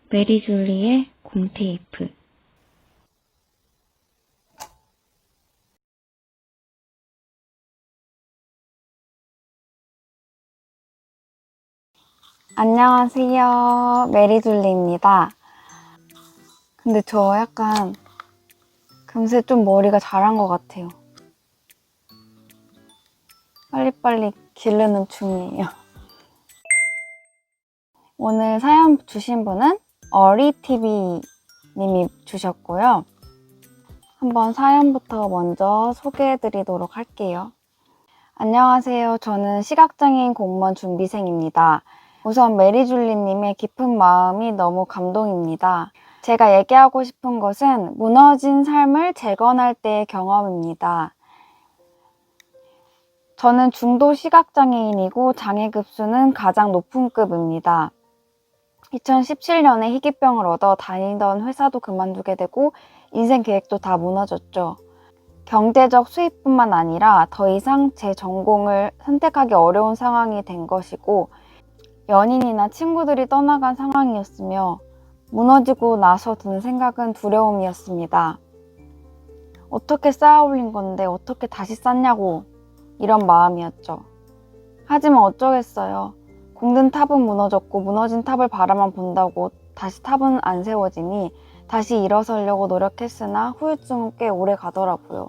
메리줄리의 곰테이프. 안녕하세요. 메리줄리입니다. 근데 저 약간 금세 좀 머리가 자란 것 같아요. 빨리빨리 기르는 중이에요. 오늘 사연 주신 분은 어리TV님이 주셨고요. 한번 사연부터 먼저 소개해드리도록 할게요. 안녕하세요. 저는 시각장애인 공무원 준비생입니다. 우선 메리줄리님의 깊은 마음이 너무 감동입니다. 제가 얘기하고 싶은 것은 무너진 삶을 재건할 때의 경험입니다. 저는 중도 시각장애인이고 장애급수는 가장 높은 급입니다. 2017년에 희귀병을 얻어 다니던 회사도 그만두게 되고 인생 계획도 다 무너졌죠. 경제적 수입뿐만 아니라 더 이상 제 전공을 선택하기 어려운 상황이 된 것이고 연인이나 친구들이 떠나간 상황이었으며 무너지고 나서 드는 생각은 두려움이었습니다. 어떻게 쌓아 올린 건데 어떻게 다시 쌓냐고 이런 마음이었죠. 하지만 어쩌겠어요. 공든 탑은 무너졌고 무너진 탑을 바라만 본다고 다시 탑은 안 세워지니 다시 일어서려고 노력했으나 후유증은 꽤 오래 가더라고요.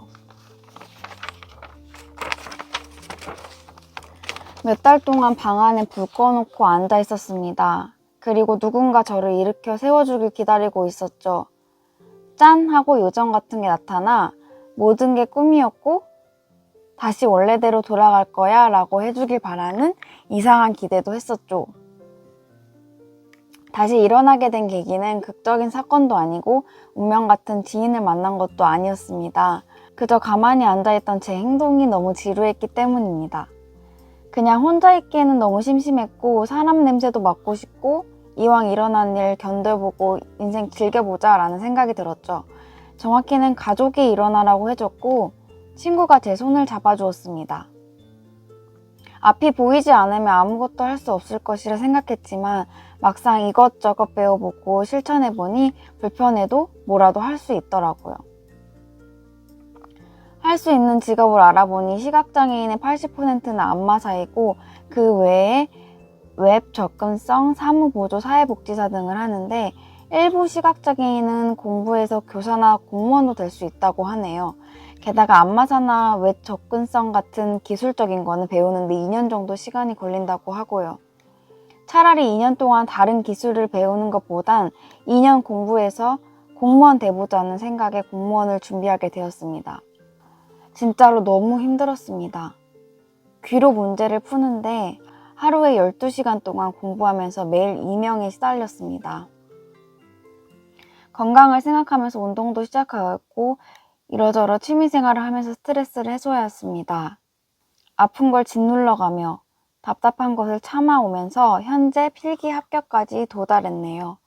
몇 달 동안 방 안에 불 꺼놓고 앉아 있었습니다. 그리고 누군가 저를 일으켜 세워주길 기다리고 있었죠. 짠! 하고 요정 같은 게 나타나 모든 게 꿈이었고 다시 원래대로 돌아갈 거야 라고 해주길 바라는 이상한 기대도 했었죠. 다시 일어나게 된 계기는 극적인 사건도 아니고 운명 같은 지인을 만난 것도 아니었습니다. 그저 가만히 앉아있던 제 행동이 너무 지루했기 때문입니다. 그냥 혼자 있기에는 너무 심심했고 사람 냄새도 맡고 싶고 이왕 일어난 일 견뎌보고 인생 즐겨보자 라는 생각이 들었죠. 정확히는 가족이 일어나라고 해줬고 친구가 제 손을 잡아주었습니다. 앞이 보이지 않으면 아무것도 할 수 없을 것이라 생각했지만 막상 이것저것 배워보고 실천해보니 불편해도 뭐라도 할 수 있더라고요. 할 수 있는 직업을 알아보니 시각장애인의 80%는 안마사이고 그 외에 웹 접근성, 사무보조, 사회복지사 등을 하는데 일부 시각장애인은 공부해서 교사나 공무원도 될 수 있다고 하네요. 게다가 안마사나 웹 접근성 같은 기술적인 거는 배우는데 2년 정도 시간이 걸린다고 하고요. 차라리 2년 동안 다른 기술을 배우는 것보단 2년 공부해서 공무원 돼보자는 생각에 공무원을 준비하게 되었습니다. 진짜로 너무 힘들었습니다. 귀로 문제를 푸는데 하루에 12시간 동안 공부하면서 매일 이명에 시달렸습니다. 건강을 생각하면서 운동도 시작하였고 이러저러 취미생활을 하면서 스트레스를 해소하였습니다. 아픈 걸 짓눌러가며 답답한 것을 참아오면서 현재 필기 합격까지 도달했네요.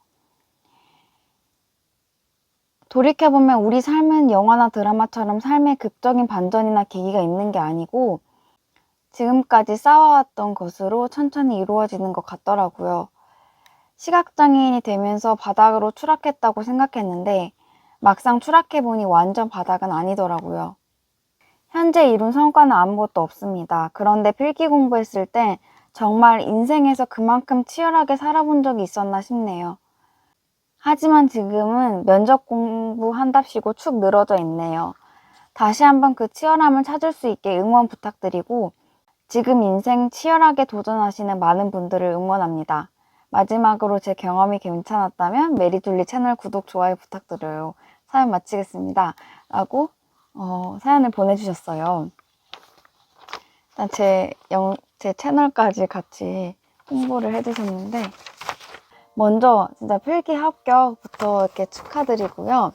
돌이켜보면 우리 삶은 영화나 드라마처럼 삶의 극적인 반전이나 계기가 있는 게 아니고 지금까지 쌓아왔던 것으로 천천히 이루어지는 것 같더라고요. 시각장애인이 되면서 바닥으로 추락했다고 생각했는데 막상 추락해보니 완전 바닥은 아니더라고요. 현재 이룬 성과는 아무것도 없습니다. 그런데 필기 공부했을 때 정말 인생에서 그만큼 치열하게 살아본 적이 있었나 싶네요. 하지만 지금은 면접 공부한답시고 축 늘어져 있네요. 다시 한번 그 치열함을 찾을 수 있게 응원 부탁드리고 지금 인생 치열하게 도전하시는 많은 분들을 응원합니다. 마지막으로 제 경험이 괜찮았다면 메리줄리 채널 구독, 좋아요 부탁드려요. 사연 마치겠습니다. 라고 사연을 보내주셨어요. 일단 제 채널까지 같이 홍보를 해주셨는데 먼저 진짜 필기 합격부터 이렇게 축하드리고요.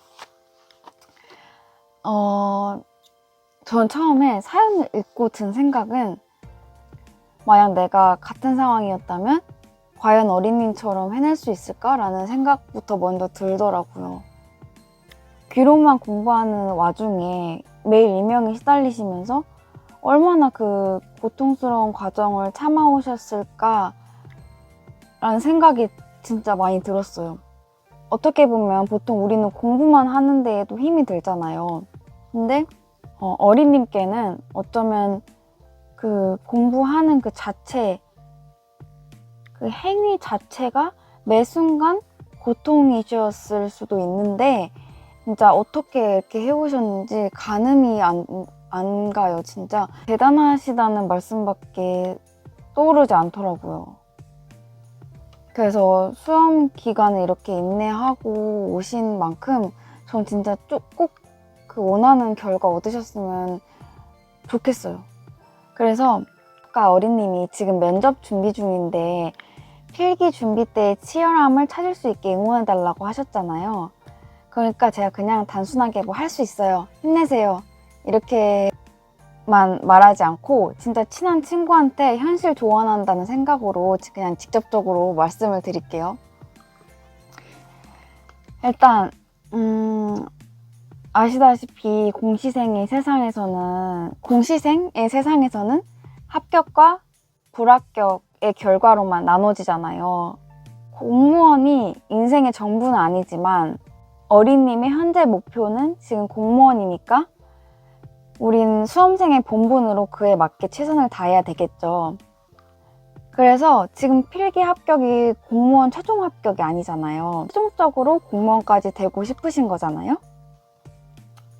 전 처음에 사연을 읽고 든 생각은 만약 내가 같은 상황이었다면 과연 어린이처럼 해낼 수 있을까라는 생각부터 먼저 들더라고요. 귀로만 공부하는 와중에 매일 이명에 시달리시면서 얼마나 그 고통스러운 과정을 참아오셨을까 라는 생각이 진짜 많이 들었어요. 어떻게 보면 보통 우리는 공부만 하는 데에도 힘이 들잖아요. 근데 어린님께는 어쩌면 그 공부하는 그 자체, 그 행위 자체가 매 순간 고통이셨을 수도 있는데 진짜 어떻게 이렇게 해오셨는지 가늠이 안 가요. 진짜 대단하시다는 말씀밖에 떠오르지 않더라고요. 그래서 수험 기간에 이렇게 인내하고 오신 만큼 전 진짜 꼭 그 원하는 결과 얻으셨으면 좋겠어요. 그래서 아까 어린님이 지금 면접 준비 중인데 필기 준비 때 치열함을 찾을 수 있게 응원해달라고 하셨잖아요. 그러니까 제가 그냥 단순하게 뭐 할 수 있어요, 힘내세요 이렇게만 말하지 않고 진짜 친한 친구한테 현실 조언한다는 생각으로 그냥 직접적으로 말씀을 드릴게요. 일단 아시다시피 공시생의 세상에서는 합격과 불합격의 결과로만 나눠지잖아요. 공무원이 인생의 전부는 아니지만 어린님의 현재 목표는 지금 공무원이니까 우린 수험생의 본분으로 그에 맞게 최선을 다해야 되겠죠. 그래서 지금 필기 합격이 공무원 최종 합격이 아니잖아요. 최종적으로 공무원까지 되고 싶으신 거잖아요.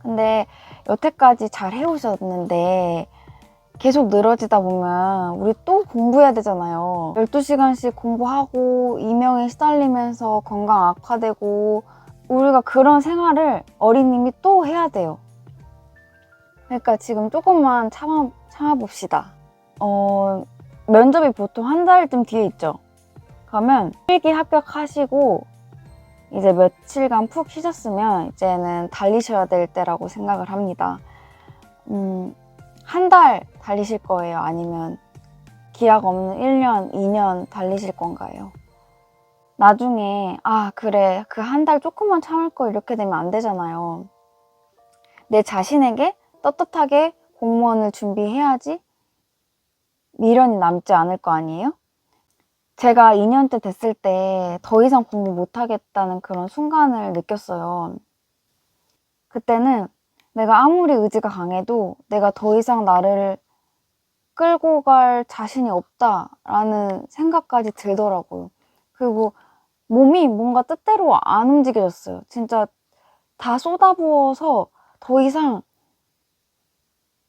근데 여태까지 잘 해오셨는데 계속 늘어지다 보면 우리 또 공부해야 되잖아요. 12시간씩 공부하고 이명에 시달리면서 건강 악화되고 우리가 그런 생활을 어린님이 또 해야 돼요. 그러니까 지금 조금만 참아봅시다. 면접이 보통 한 달쯤 뒤에 있죠. 그러면 필기 합격하시고 이제 며칠간 푹 쉬셨으면 이제는 달리셔야 될 때라고 생각을 합니다. 한 달 달리실 거예요? 아니면 기약 없는 1년, 2년 달리실 건가요? 나중에 그래 그 한 달 조금만 참을 거 이렇게 되면 안 되잖아요. 내 자신에게 떳떳하게 공무원을 준비해야지 미련이 남지 않을 거 아니에요? 제가 2년째 됐을 때 더 이상 공부 못하겠다는 그런 순간을 느꼈어요. 그때는 내가 아무리 의지가 강해도 내가 더 이상 나를 끌고 갈 자신이 없다라는 생각까지 들더라고요. 그리고 몸이 뭔가 뜻대로 안 움직여졌어요. 진짜 다 쏟아부어서 더 이상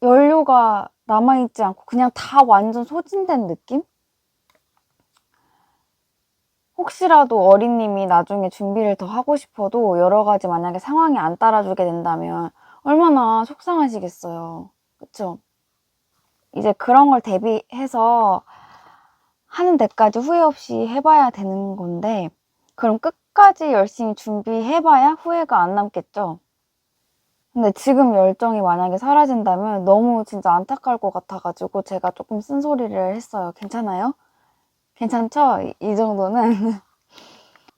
연료가 남아있지 않고 그냥 다 완전 소진된 느낌? 혹시라도 어린님이 나중에 준비를 더 하고 싶어도 여러 가지 만약에 상황이 안 따라주게 된다면 얼마나 속상하시겠어요. 그쵸? 이제 그런 걸 대비해서 하는 데까지 후회 없이 해봐야 되는 건데 그럼 끝까지 열심히 준비해봐야 후회가 안 남겠죠? 근데 지금 열정이 만약에 사라진다면 너무 진짜 안타까울 것 같아가지고 제가 조금 쓴소리를 했어요. 괜찮아요? 괜찮죠? 이 정도는?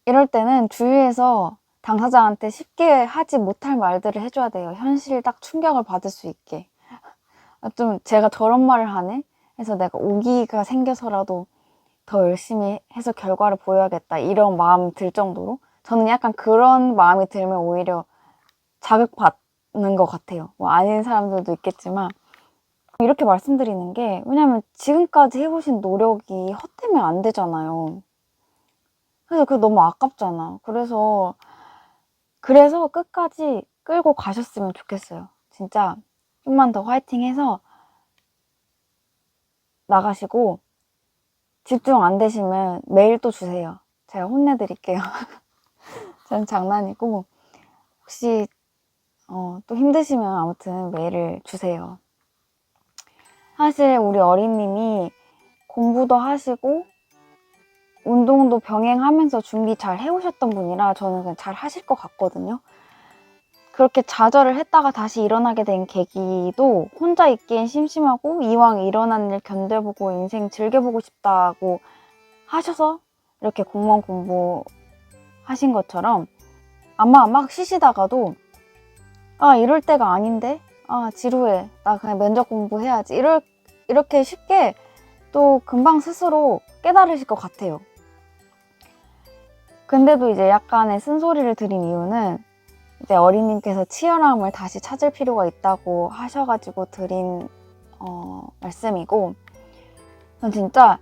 이럴 때는 주위에서 당사자한테 쉽게 하지 못할 말들을 해줘야 돼요. 현실 딱 충격을 받을 수 있게. 좀 제가 저런 말을 하네? 해서 내가 오기가 생겨서라도 더 열심히 해서 결과를 보여야겠다 이런 마음 들 정도로 저는 약간 그런 마음이 들면 오히려 자극받는 것 같아요. 뭐 아닌 사람들도 있겠지만 이렇게 말씀드리는 게 왜냐면 지금까지 해보신 노력이 헛되면 안 되잖아요. 그래서 그게 너무 아깝잖아. 그래서 끝까지 끌고 가셨으면 좋겠어요. 진짜 좀만 더 화이팅해서 나가시고 집중 안 되시면 메일 또 주세요. 제가 혼내드릴게요. 저는 장난이고 혹시 또 힘드시면 아무튼 메일을 주세요. 사실 우리 어린님이 공부도 하시고 운동도 병행하면서 준비 잘 해오셨던 분이라 저는 그냥 잘 하실 것 같거든요. 그렇게 좌절을 했다가 다시 일어나게 된 계기도 혼자 있기엔 심심하고 이왕 일어난 일 견뎌보고 인생 즐겨보고 싶다고 하셔서 이렇게 공무원 공부하신 것처럼 아마 막 쉬시다가도 이럴 때가 아닌데 지루해 나 그냥 면접 공부해야지 이렇게 쉽게 또 금방 스스로 깨달으실 것 같아요. 근데도 이제 약간의 쓴소리를 드린 이유는 이제 어린님께서 치열함을 다시 찾을 필요가 있다고 하셔가지고 드린 말씀이고, 전 진짜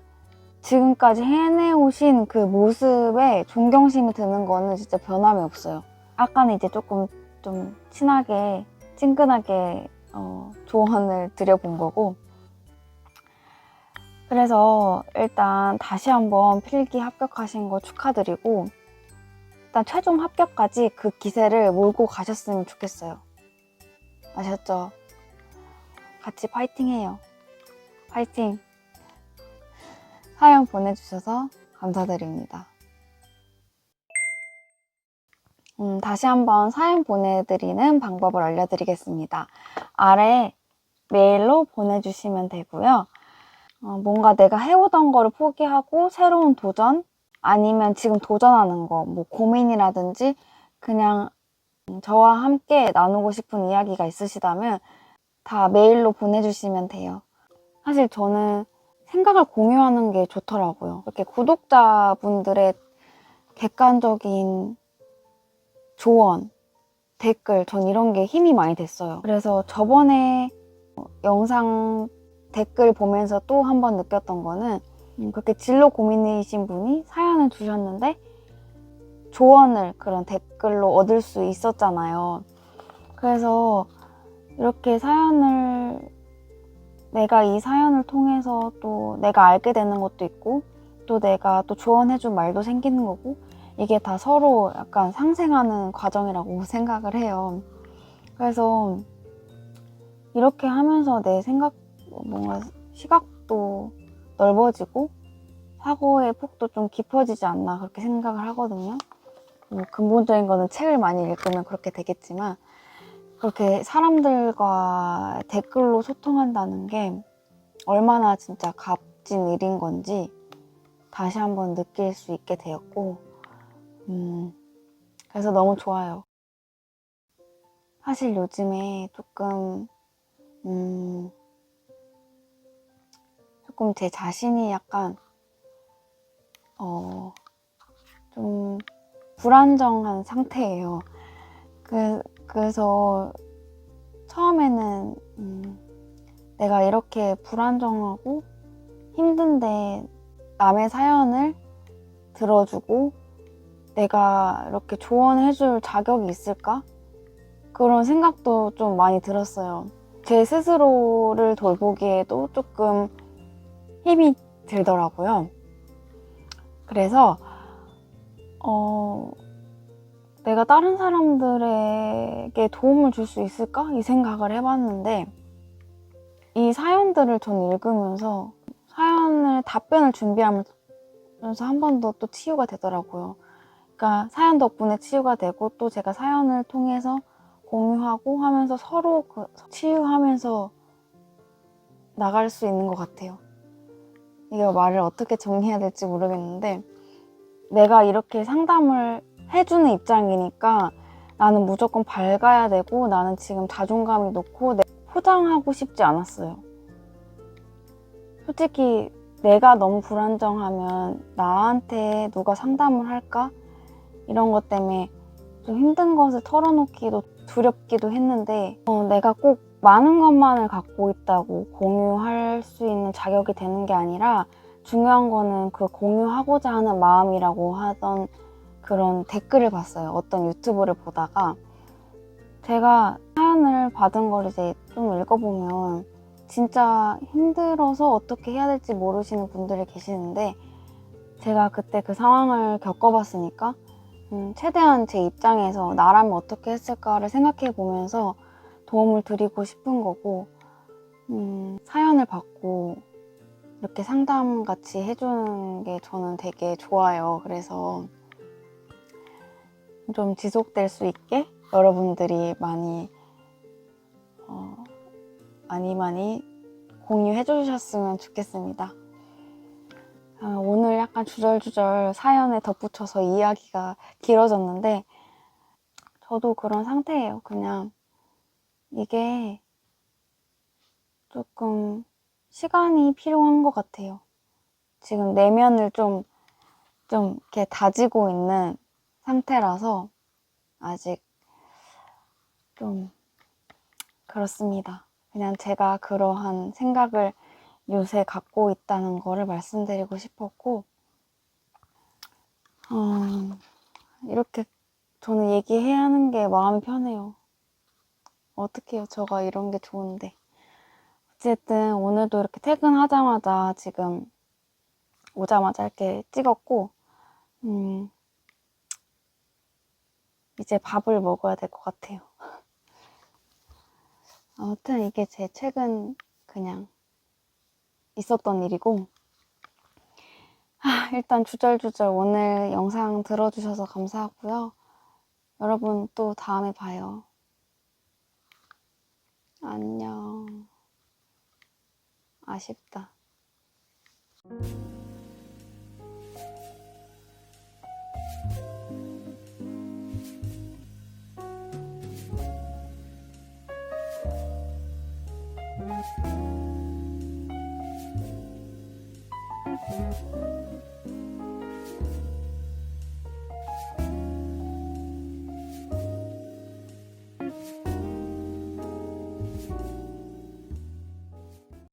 지금까지 해내오신 그 모습에 존경심이 드는 거는 진짜 변함이 없어요. 아까는 이제 조금 좀 친하게 친근하게 조언을 드려본 거고, 그래서 일단 다시 한번 필기 합격하신 거 축하드리고, 일단 최종 합격까지 그 기세를 몰고 가셨으면 좋겠어요. 아셨죠? 같이 파이팅 해요. 파이팅! 사연 보내주셔서 감사드립니다. 다시 한번 사연 보내드리는 방법을 알려드리겠습니다. 아래 메일로 보내주시면 되고요. 뭔가 내가 해오던 거를 포기하고 새로운 도전, 아니면 지금 도전하는 거, 뭐 고민이라든지 그냥 저와 함께 나누고 싶은 이야기가 있으시다면 다 메일로 보내주시면 돼요. 사실 저는 생각을 공유하는 게 좋더라고요. 이렇게 구독자분들의 객관적인 조언, 댓글, 전 이런 게 힘이 많이 됐어요. 그래서 저번에 영상 댓글 보면서 또 한 번 느꼈던 거는, 그렇게 진로 고민이신 분이 사연을 주셨는데 조언을 그런 댓글로 얻을 수 있었잖아요. 그래서 이렇게 내가 이 사연을 통해서 또 내가 알게 되는 것도 있고, 또 내가 또 조언해준 말도 생기는 거고, 이게 다 서로 약간 상생하는 과정이라고 생각을 해요. 그래서 이렇게 하면서 내 뭔가 시각도 넓어지고 사고의 폭도 좀 깊어지지 않나 그렇게 생각을 하거든요. 뭐 근본적인 거는 책을 많이 읽으면 그렇게 되겠지만, 그렇게 사람들과 댓글로 소통한다는 게 얼마나 진짜 값진 일인 건지 다시 한번 느낄 수 있게 되었고, 그래서 너무 좋아요. 사실 요즘에 조금 제 자신이 약간 좀 불안정한 상태예요. 그래서 처음에는 내가 이렇게 불안정하고 힘든데 남의 사연을 들어주고 내가 이렇게 조언해줄 자격이 있을까? 그런 생각도 좀 많이 들었어요. 제 스스로를 돌보기에도 조금 힘이 들더라고요. 그래서 내가 다른 사람들에게 도움을 줄 수 있을까? 이 생각을 해봤는데, 이 사연들을 전 읽으면서 답변을 준비하면서 한 번 더 또 치유가 되더라고요. 그러니까 사연 덕분에 치유가 되고, 또 제가 사연을 통해서 공유하고 하면서 서로 치유하면서 나갈 수 있는 것 같아요. 이게 말을 어떻게 정리해야 될지 모르겠는데, 내가 이렇게 상담을 해주는 입장이니까 나는 무조건 밝아야 되고, 나는 지금 자존감이 높고 포장하고 싶지 않았어요. 솔직히 내가 너무 불안정하면 나한테 누가 상담을 할까? 이런 것 때문에 좀 힘든 것을 털어놓기도 두렵기도 했는데, 내가 꼭 많은 것만을 갖고 있다고 공유할 수 있는 자격이 되는 게 아니라, 중요한 거는 그 공유하고자 하는 마음이라고 하던 그런 댓글을 봤어요. 어떤 유튜브를 보다가. 제가 사연을 받은 걸 이제 좀 읽어보면 진짜 힘들어서 어떻게 해야 될지 모르시는 분들이 계시는데, 제가 그때 그 상황을 겪어봤으니까 최대한 제 입장에서 나라면 어떻게 했을까를 생각해 보면서 도움을 드리고 싶은 거고, 사연을 받고 이렇게 상담 같이 해주는 게 저는 되게 좋아요. 그래서 좀 지속될 수 있게 여러분들이 많이 공유해 주셨으면 좋겠습니다. 오늘 약간 주절주절 사연에 덧붙여서 이야기가 길어졌는데, 저도 그런 상태예요. 그냥 이게 조금 시간이 필요한 것 같아요. 지금 내면을 좀 좀 이렇게 다지고 있는 상태라서 아직 좀 그렇습니다. 그냥 제가 그러한 생각을 요새 갖고 있다는 거를 말씀드리고 싶었고, 이렇게 저는 얘기해야 하는 게 마음이 편해요. 어떡해요. 저가 이런 게 좋은데. 어쨌든 오늘도 이렇게 퇴근하자마자 지금 오자마자 이렇게 찍었고, 이제 밥을 먹어야 될 것 같아요. 아무튼 이게 제 최근 그냥 있었던 일이고, 일단 주절주절 오늘 영상 들어주셔서 감사하고요. 여러분 또 다음에 봐요. 안녕. 아쉽다.